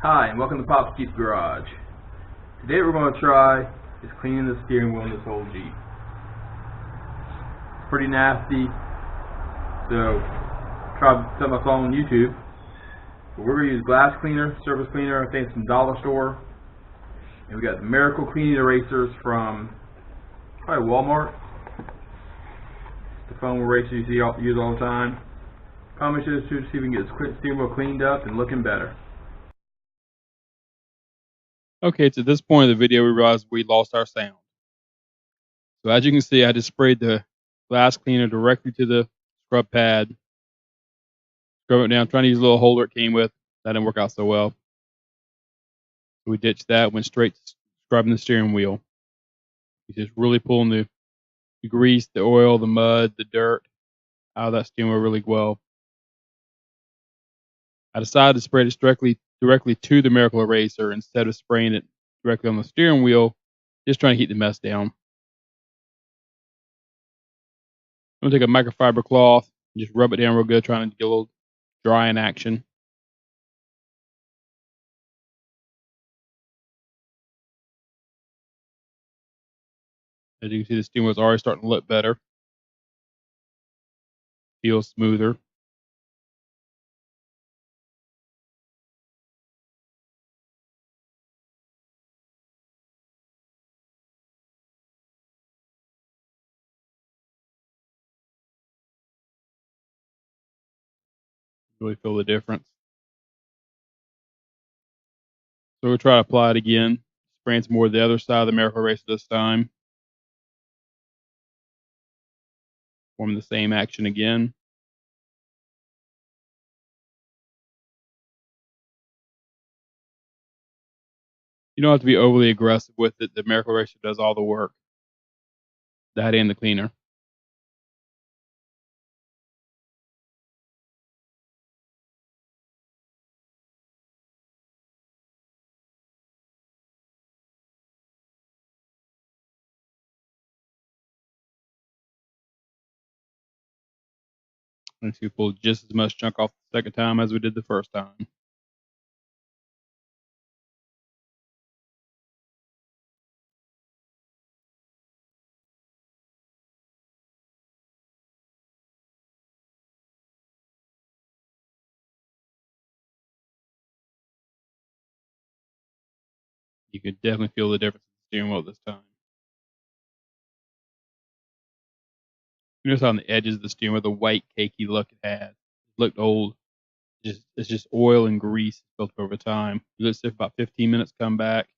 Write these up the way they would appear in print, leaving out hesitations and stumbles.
Hi, and welcome to Pop's Jeep Garage. Today we're going to try is cleaning the steering wheel in this whole Jeep. It's pretty nasty, so try something I saw on YouTube. But we're going to use glass cleaner, surface cleaner, I think it's from Dollar Store. And we got the Miracle Cleaning Erasers from probably Walmart. The foam eraser you use all the time. Probably should see if we can get this steering wheel cleaned up and looking better. Okay, it's at this point of the video we realized we lost our sound. So as you can see, I just sprayed the glass cleaner directly to the scrub pad. Scrub it down, trying to use a little holder it came with. That didn't work out so well. So we ditched that, went straight to scrubbing the steering wheel. He's just really pulling the grease, the oil, the mud, the dirt out of that steering wheel really well. I decided to spray this directly to the Miracle Eraser instead of spraying it directly on the steering wheel, just trying to keep the mess down. I'm going to take a microfiber cloth and just rub it down real good, trying to get a little drying action. As you can see, the steering wheel is already starting to look better. Feels smoother. Really feel the difference. So we'll try to apply it again. Spraying some more of the other side of the Miracle Eraser this time. Perform the same action again. You don't have to be overly aggressive with it. The Miracle Eraser does all the work. That and the cleaner. And we pulled just as much chunk off the second time as we did the first time. You could definitely feel the difference in the steering wheel this time. You notice on the edges of the steering wheel, the white cakey look it had. It looked old. It's just oil and grease built over time. You let it sit for about 15 minutes, come back,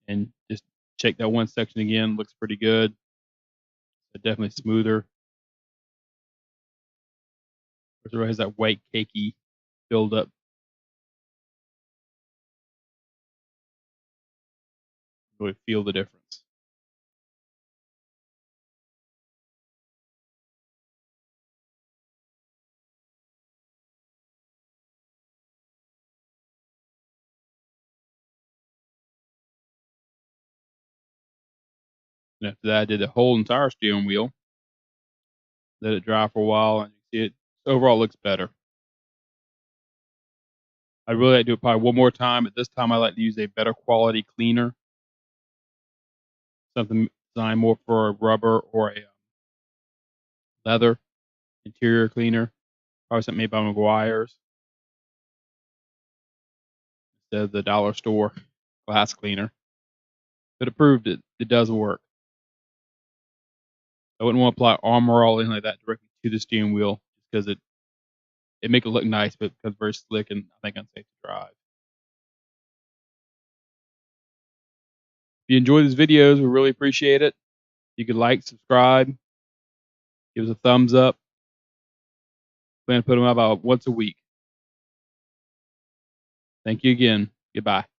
and just check that one section again. Looks pretty good. But definitely smoother. It has that white cakey buildup. Really feel the difference. And after that, I did the whole entire steering wheel. Let it dry for a while, and you see it overall looks better. I'd really like to do it probably one more time, but this time I like to use a better quality cleaner. Something designed more for a rubber or a leather interior cleaner. Probably something made by McGuire's instead of the dollar store glass cleaner. But it proved it does work. I wouldn't want to apply Armor All in like that directly to the steering wheel because it make it look nice, but it becomes very slick and I think unsafe to drive. If you enjoy these videos, we really appreciate it. You could like, subscribe, give us a thumbs up. Plan to put them out about once a week. Thank you again. Goodbye.